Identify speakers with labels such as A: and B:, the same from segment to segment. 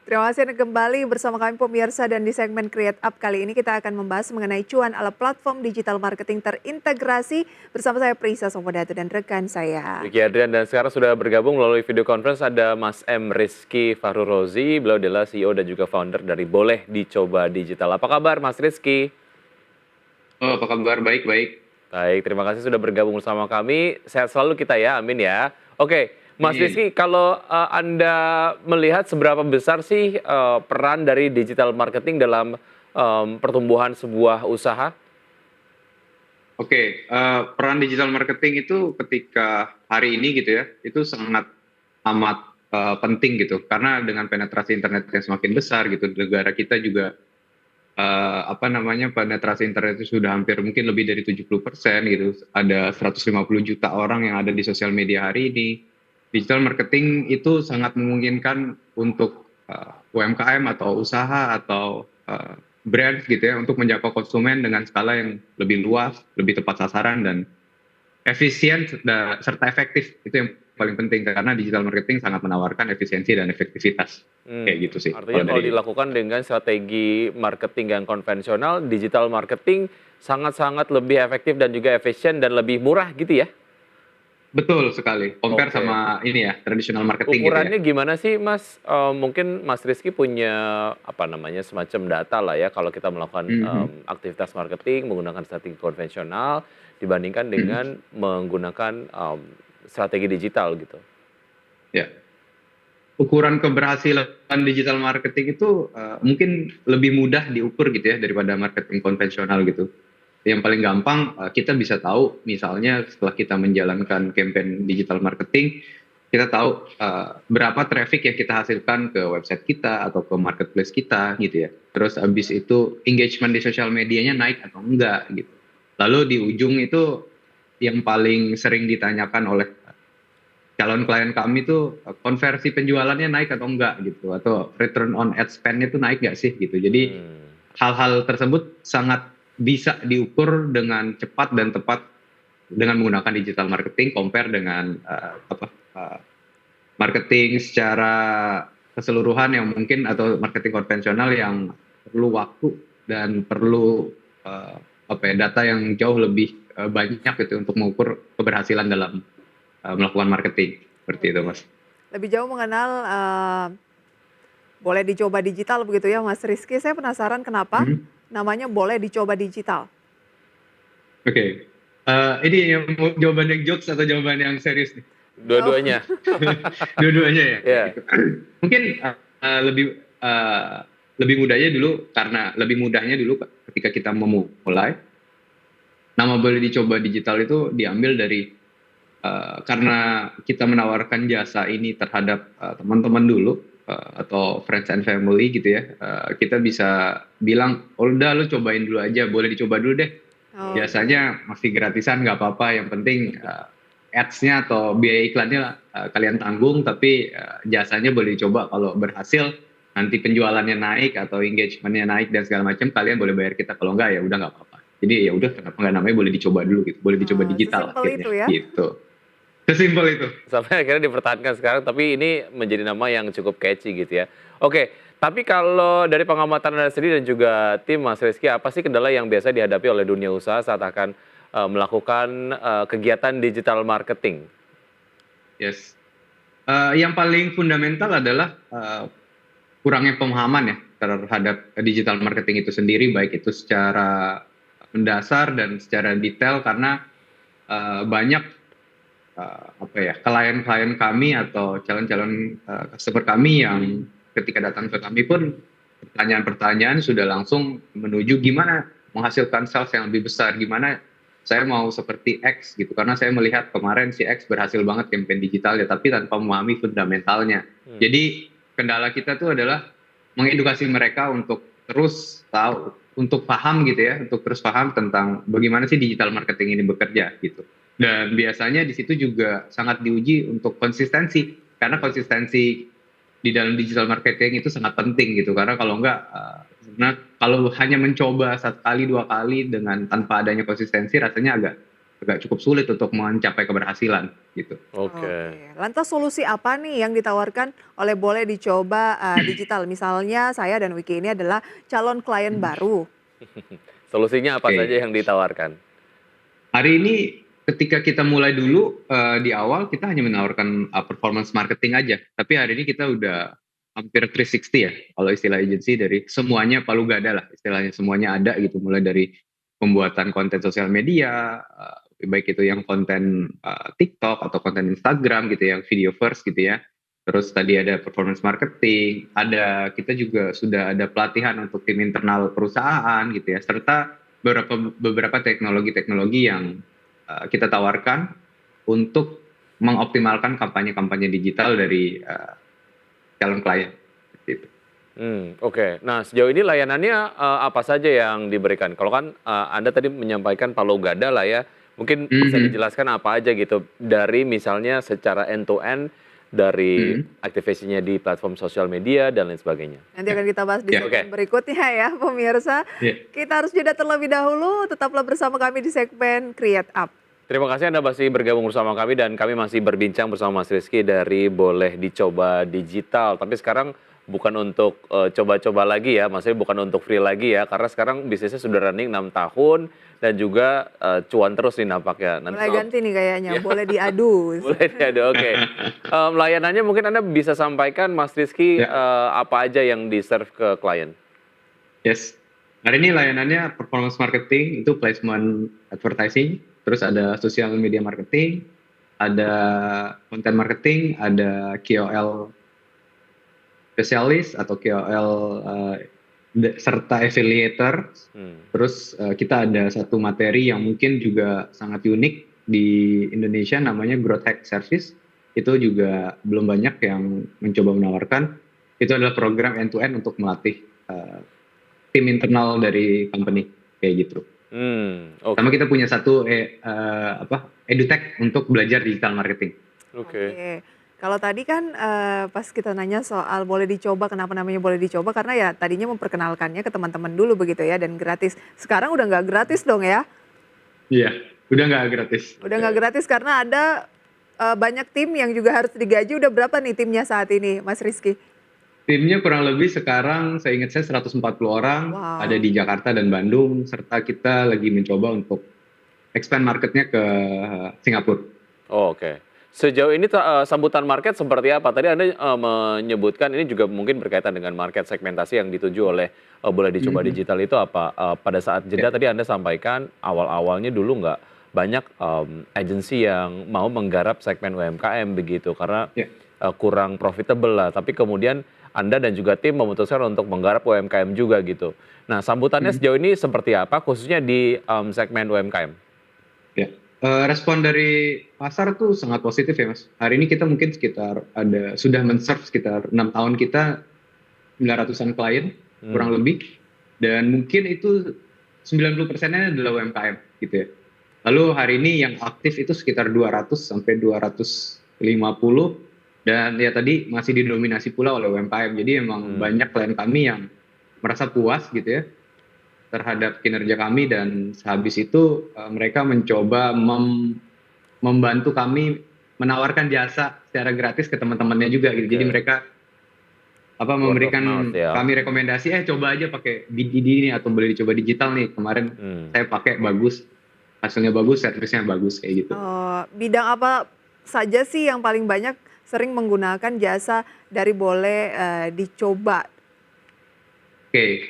A: Terima kasih Anda kembali bersama kami pemirsa dan di segmen Create Up kali ini kita akan membahas mengenai cuan ala platform digital marketing terintegrasi bersama saya Prisa Sopodatu dan rekan saya.
B: Ricky Adrian dan sekarang sudah bergabung melalui video conference ada Mas M. Rizky Fahrurozi, beliau adalah CEO dan juga founder dari Boleh Dicoba Digital. Apa kabar Mas Rizky?
C: Oh, apa kabar? Baik.
B: Baik, terima kasih sudah bergabung bersama kami. Sehat selalu kita ya, amin ya. Oke, Mas Rizky, kalau Anda melihat seberapa besar sih peran dari digital marketing dalam pertumbuhan sebuah usaha?
C: Oke, peran digital marketing itu ketika hari ini gitu ya, itu sangat amat penting gitu. Karena dengan penetrasi internet yang semakin besar gitu, negara kita juga penetrasi internet itu sudah hampir mungkin lebih dari 70% gitu. Ada 150 juta orang yang ada di sosial media hari ini. Digital marketing itu sangat memungkinkan untuk UMKM atau usaha atau brand gitu ya untuk menjangkau konsumen dengan skala yang lebih luas, lebih tepat sasaran dan efisien serta efektif. Itu yang paling penting karena digital marketing sangat menawarkan efisiensi dan efektivitas. Kayak gitu sih.
B: Artinya kalau dilakukan dengan strategi marketing yang konvensional, digital marketing sangat-sangat lebih efektif dan juga efisien dan lebih murah gitu ya?
C: Betul sekali, compare sama ini ya, traditional marketing
B: Ukurannya
C: gitu ya.
B: gimana sih Mas? Mungkin Mas Rizky punya semacam data lah ya kalau kita melakukan aktivitas marketing menggunakan strategi konvensional dibandingkan dengan menggunakan strategi digital gitu.
C: Ya, ukuran keberhasilan digital marketing itu mungkin lebih mudah diukur gitu ya daripada marketing konvensional gitu. Yang paling gampang kita bisa tahu misalnya setelah kita menjalankan campaign digital marketing, kita tahu berapa traffic yang kita hasilkan ke website kita atau ke marketplace kita gitu ya. Terus abis itu engagement di sosial medianya naik atau enggak gitu. Lalu di ujung itu yang paling sering ditanyakan oleh calon klien kami tuh konversi penjualannya naik atau enggak gitu, atau return on ad spend itu naik nggak sih gitu. Jadi hal-hal tersebut sangat bisa diukur dengan cepat dan tepat dengan menggunakan digital marketing compare dengan marketing secara keseluruhan yang mungkin atau marketing konvensional yang perlu waktu dan perlu data yang jauh lebih banyak gitu untuk mengukur keberhasilan dalam melakukan marketing seperti itu Mas.
A: Lebih jauh mengenal Boleh Dicoba Digital begitu ya Mas Rizky. Saya penasaran kenapa namanya Boleh Dicoba Digital.
C: Oke. Ini yang jawaban yang jokes atau jawaban yang serius nih?
B: Dua-duanya.
C: Dua-duanya ya.
B: Yeah.
C: Mungkin lebih mudahnya dulu ketika kita memulai. Nama Boleh Dicoba Digital itu diambil dari karena kita menawarkan jasa ini terhadap teman-teman dulu atau friends and family gitu ya, kita bisa bilang, oh udah lo cobain dulu aja, boleh dicoba dulu deh. Biasanya masih gratisan nggak apa-apa, yang penting ads-nya atau biaya iklannya kalian tanggung, tapi jasanya boleh dicoba. Kalau berhasil nanti penjualannya naik atau engagementnya naik dan segala macam, kalian boleh bayar kita. Kalau enggak ya udah nggak apa-apa. Jadi ya udah, kenapa nggak namanya boleh dicoba dulu gitu, boleh dicoba digital akhirnya
A: itu ya?
C: gitu. Sesimpel itu.
B: Sampai akhirnya dipertahankan sekarang, tapi ini menjadi nama yang cukup catchy gitu ya. Oke, tapi kalau dari pengamatan Anda sendiri dan juga tim Mas Rizky, apa sih kendala yang biasa dihadapi oleh dunia usaha saat akan melakukan kegiatan digital marketing?
C: Yes. Yang paling fundamental adalah kurangnya pemahaman ya terhadap digital marketing itu sendiri, baik itu secara mendasar dan secara detail, karena banyak klien-klien kami atau calon-calon customer kami yang ketika datang ke kami pun pertanyaan-pertanyaan sudah langsung menuju gimana menghasilkan sales yang lebih besar, gimana saya mau seperti X gitu, karena saya melihat kemarin si X berhasil banget campaign digital ya, tapi tanpa memahami fundamentalnya. Jadi kendala kita tuh adalah mengedukasi mereka untuk terus tahu, untuk paham gitu ya, untuk terus paham tentang bagaimana sih digital marketing ini bekerja gitu. Dan biasanya di situ juga sangat diuji untuk konsistensi, karena konsistensi di dalam digital marketing itu sangat penting gitu. Karena kalau enggak, kalau hanya mencoba 1 kali 2 kali dengan tanpa adanya konsistensi, rasanya agak agak cukup sulit untuk mencapai keberhasilan gitu.
B: Oke.
A: Lantas solusi apa nih yang ditawarkan oleh Boleh Dicoba Digital? Misalnya saya dan Wiki ini adalah calon klien baru.
B: Solusinya apa
C: Oke.
B: saja yang ditawarkan?
C: Hari ini ketika kita mulai dulu di awal kita hanya menawarkan performance marketing aja, tapi hari ini kita udah hampir 360 ya, kalau istilah agensi dari semuanya palu gada lah istilahnya, semuanya ada gitu, mulai dari pembuatan konten sosial media, baik itu yang konten TikTok atau konten Instagram gitu yang video first gitu ya. Terus tadi ada performance marketing, kita juga sudah ada pelatihan untuk tim internal perusahaan gitu ya, serta beberapa teknologi-teknologi yang kita tawarkan untuk mengoptimalkan kampanye-kampanye digital dari calon klien. Gitu.
B: Oke. Nah, sejauh ini layanannya apa saja yang diberikan? Kalau kan Anda tadi menyampaikan palu gada lah ya, mungkin bisa dijelaskan apa aja gitu dari misalnya secara end to end dari aktivasinya di platform sosial media dan lain sebagainya.
A: Nanti akan kita bahas di segmen berikutnya ya pemirsa. Kita harus jeda terlebih dahulu, tetaplah bersama kami di segmen Create Up.
B: Terima kasih Anda masih bergabung bersama kami dan kami masih berbincang bersama Mas Rizky dari Boleh Dicoba Digital. Tapi sekarang bukan untuk coba-coba lagi ya, maksudnya bukan untuk free lagi ya, karena sekarang bisnisnya sudah running 6 tahun dan juga cuan terus nih nampaknya.
A: Mulai ganti nih kayaknya, boleh diadu.
B: Boleh diadu, oke. Layanannya mungkin Anda bisa sampaikan Mas Rizky apa aja yang di-serve ke klien?
C: Yes. Hari ini layanannya performance marketing, itu placement advertising, terus ada social media marketing, ada content marketing, ada KOL spesialis atau KOL serta affiliator. Terus kita ada satu materi yang mungkin juga sangat unik di Indonesia namanya Growth Hack Service. Itu juga belum banyak yang mencoba menawarkan. Itu adalah program end to end untuk melatih tim internal dari company kayak gitu. Sama kita punya satu edutech untuk belajar digital marketing.
A: Oke. Kalau tadi kan pas kita nanya soal boleh dicoba, kenapa namanya boleh dicoba? Karena ya tadinya memperkenalkannya ke teman-teman dulu begitu ya dan gratis. Sekarang udah nggak gratis dong ya?
C: Iya, udah nggak gratis.
A: Udah nggak gratis karena ada banyak tim yang juga harus digaji. Udah berapa nih timnya saat ini, Mas Rizky?
C: Timnya kurang lebih sekarang saya ingat saya 140 orang, ada di Jakarta dan Bandung, serta kita lagi mencoba untuk expand marketnya ke Singapura.
B: Oke. Sejauh ini sambutan market seperti apa? Tadi Anda menyebutkan ini juga mungkin berkaitan dengan market segmentasi yang dituju oleh Boleh Dicoba Digital itu apa? Pada saat jeda tadi Anda sampaikan awal-awalnya dulu nggak banyak agensi yang mau menggarap segmen UMKM begitu karena kurang profitable lah. Tapi kemudian Anda dan juga tim memutuskan untuk menggarap UMKM juga gitu. Nah, sambutannya sejauh ini seperti apa khususnya di segmen UMKM?
C: Ya. Respon dari pasar tuh sangat positif ya Mas. Hari ini kita mungkin sudah men-serve sekitar 6 tahun kita 900-an klien kurang lebih, dan mungkin itu 90%-nya adalah UMKM gitu ya. Lalu hari ini yang aktif itu sekitar 200 sampai 250, dan ya tadi masih didominasi pula oleh UMKM. Jadi memang banyak klien kami yang merasa puas gitu ya terhadap kinerja kami, dan sehabis itu mereka mencoba membantu kami menawarkan jasa secara gratis ke teman-temannya juga gitu. Jadi mereka memberikan kami rekomendasi, coba aja pakai BDD ini atau Boleh Dicoba Digital nih, kemarin saya pakai bagus, hasilnya bagus, servisnya bagus kayak gitu.
A: Bidang apa saja sih yang paling banyak sering menggunakan jasa dari Boleh Dicoba?
C: Oke,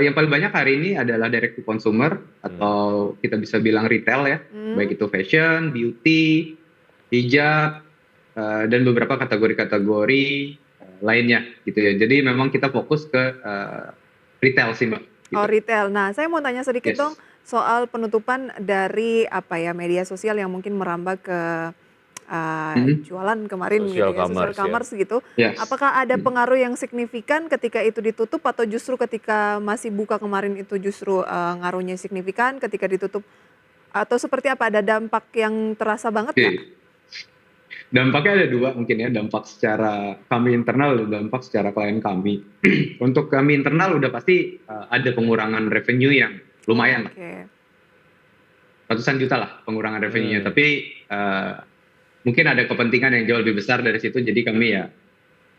C: yang paling banyak hari ini adalah direct to consumer atau kita bisa bilang retail ya, baik itu fashion, beauty, hijab, dan beberapa kategori-kategori lainnya gitu ya. Jadi memang kita fokus ke retail sih Mbak. Gitu.
A: Oh retail. Nah saya mau tanya sedikit dong soal penutupan dari media sosial yang mungkin merambah ke jualan kemarin social commerce gitu. Apakah ada pengaruh yang signifikan ketika itu ditutup atau justru ketika masih buka kemarin itu justru ngaruhnya signifikan ketika ditutup, atau seperti apa, ada dampak yang terasa banget nggak?
C: Dampaknya ada dua mungkin ya, dampak secara kami internal dan dampak secara klien kami. Untuk kami internal udah pasti ada pengurangan revenue yang lumayan. ratusan juta lah pengurangan revenue-nya.
B: Hmm.
C: Tapi mungkin ada kepentingan yang jauh lebih besar dari situ, jadi kami ya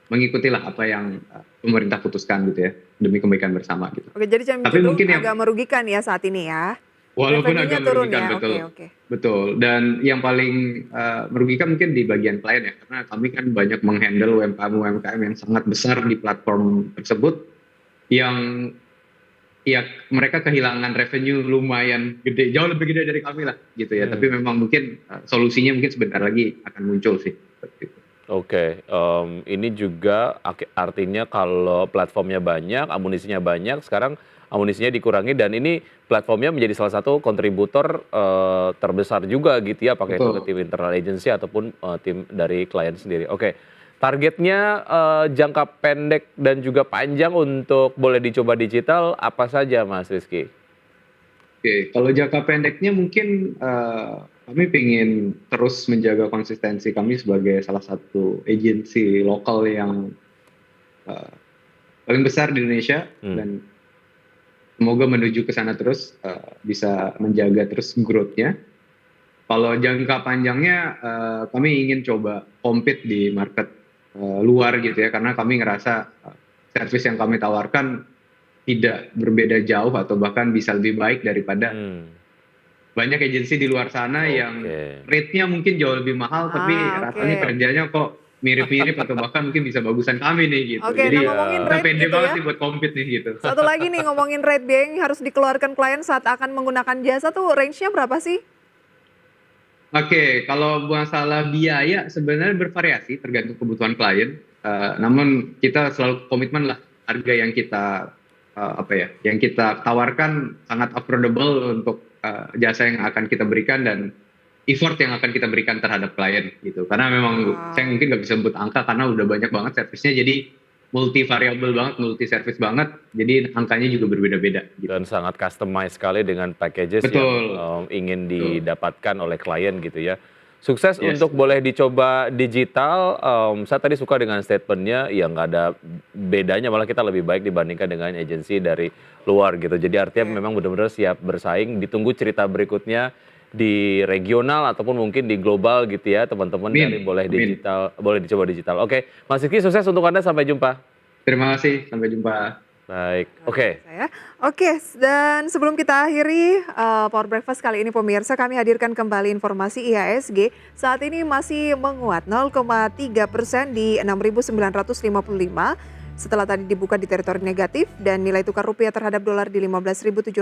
C: mengikutilah apa yang pemerintah putuskan gitu ya, demi kebaikan bersama gitu.
A: Oke, jadi
C: Tapi
A: cenderung
C: mungkin yang
A: agak merugikan ya saat ini ya?
C: walaupun
A: Revenue-nya
C: agak
A: turun
C: merugikan,
A: ya?
C: betul.
A: Oke.
C: Betul. Dan yang paling merugikan mungkin di bagian klien ya, karena kami kan banyak menghandle UMKM yang sangat besar di platform tersebut, yang ya mereka kehilangan revenue lumayan gede, jauh lebih gede dari kami lah gitu ya. Tapi memang mungkin solusinya mungkin sebentar lagi akan muncul sih. Seperti itu.
B: Oke, ini juga artinya kalau platformnya banyak, amunisinya banyak, sekarang amunisinya dikurangi dan ini platformnya menjadi salah satu kontributor terbesar juga gitu ya, apakah itu ke
C: Betul.
B: tim internal agency ataupun tim dari klien sendiri. Oke, targetnya jangka pendek dan juga panjang untuk boleh dicoba digital apa saja Mas Rizky?
C: Oke, kalau jangka pendeknya mungkin kami ingin terus menjaga konsistensi kami sebagai salah satu agensi lokal yang paling besar di Indonesia dan semoga menuju ke sana terus bisa menjaga terus growth-nya. Kalau jangka panjangnya kami ingin coba compete di market luar gitu ya, karena kami ngerasa service yang kami tawarkan tidak berbeda jauh atau bahkan bisa lebih baik daripada banyak agensi di luar sana yang rate-nya mungkin jauh lebih mahal, tapi rasanya kerjanya kok mirip-mirip atau bahkan mungkin bisa bagusan kami nih gitu.
A: Oke,
C: Jadi
A: nah ngomongin
C: kita
A: rate
C: pede
A: gitu
C: banget
A: ya.
C: nih buat compete nih gitu.
A: Satu lagi nih ngomongin rate biaya yang harus dikeluarkan klien saat akan menggunakan jasa tuh range-nya berapa sih?
C: Oke, kalau masalah biaya sebenarnya bervariasi tergantung kebutuhan klien. Namun kita selalu komitmen lah harga yang kita yang kita tawarkan sangat affordable untuk jasa yang akan kita berikan dan effort yang akan kita berikan terhadap klien gitu. Karena memang saya mungkin nggak bisa sebut angka karena udah banyak banget servisnya, jadi multi variable banget, multi service banget, jadi angkanya juga berbeda-beda. Gitu.
B: Dan sangat customize sekali dengan packages yang ingin didapatkan oleh klien gitu ya. Sukses untuk boleh dicoba digital. Saya tadi suka dengan statementnya, ya nggak ada bedanya, malah kita lebih baik dibandingkan dengan agensi dari luar gitu. Jadi artinya memang benar-benar siap bersaing. Ditunggu cerita berikutnya di regional ataupun mungkin di global gitu ya teman-teman dari boleh dicoba digital. Oke, Mas Rizky sukses untuk Anda, sampai jumpa.
C: Terima kasih, sampai jumpa.
B: Baik, oke.
A: Oke, dan sebelum kita akhiri Power Breakfast kali ini pemirsa, kami hadirkan kembali informasi IHSG saat ini masih menguat 0,3% di 6.955 setelah tadi dibuka di teritori negatif dan nilai tukar rupiah terhadap dolar di 15.724.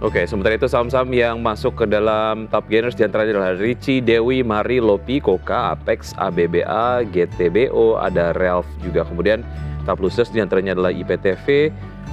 B: Oke, sementara itu saham-saham yang masuk ke dalam top gainers diantaranya adalah Ricci, Dewi, Mari, Lopi, Koka, Apex, ABBA, GTBO, ada Relf juga. Kemudian top losers diantaranya adalah IPTV,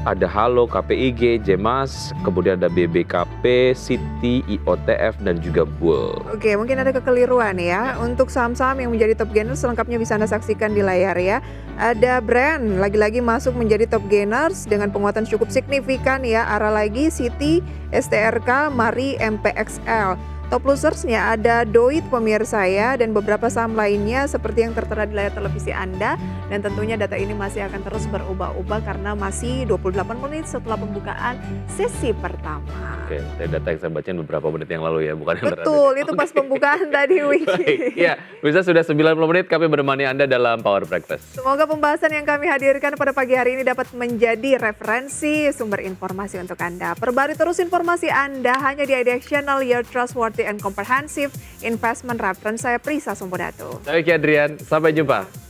B: ada Halo, KPIG, Jemas, kemudian ada BBKP, Citi, IOTF, dan juga Bull.
A: Oke, mungkin ada kekeliruan ya. Untuk saham-saham yang menjadi top gainers selengkapnya bisa Anda saksikan di layar ya. Ada Brand, lagi-lagi masuk menjadi top gainers dengan penguatan cukup signifikan ya. Arah lagi Citi, STRK, Mari, MPXL. Top losersnya ada Doit pemirsa ya, dan beberapa saham lainnya seperti yang tertera di layar televisi Anda. Dan tentunya data ini masih akan terus berubah-ubah karena masih 28 menit setelah pembukaan sesi pertama.
B: Oke, data yang saya bacain beberapa menit yang lalu ya, bukan yang
A: Betul, itu pas pembukaan tadi Wiki.
B: Baik, ya, bisa sudah 90 menit kami menemani Anda dalam Power Breakfast.
A: Semoga pembahasan yang kami hadirkan pada pagi hari ini dapat menjadi referensi sumber informasi untuk Anda. Perbarui terus informasi Anda hanya di IDX Channel, your trustworthy and comprehensive investment reference. Saya Prisa Sumbodato.
B: Saya Ki Adrian, sampai jumpa.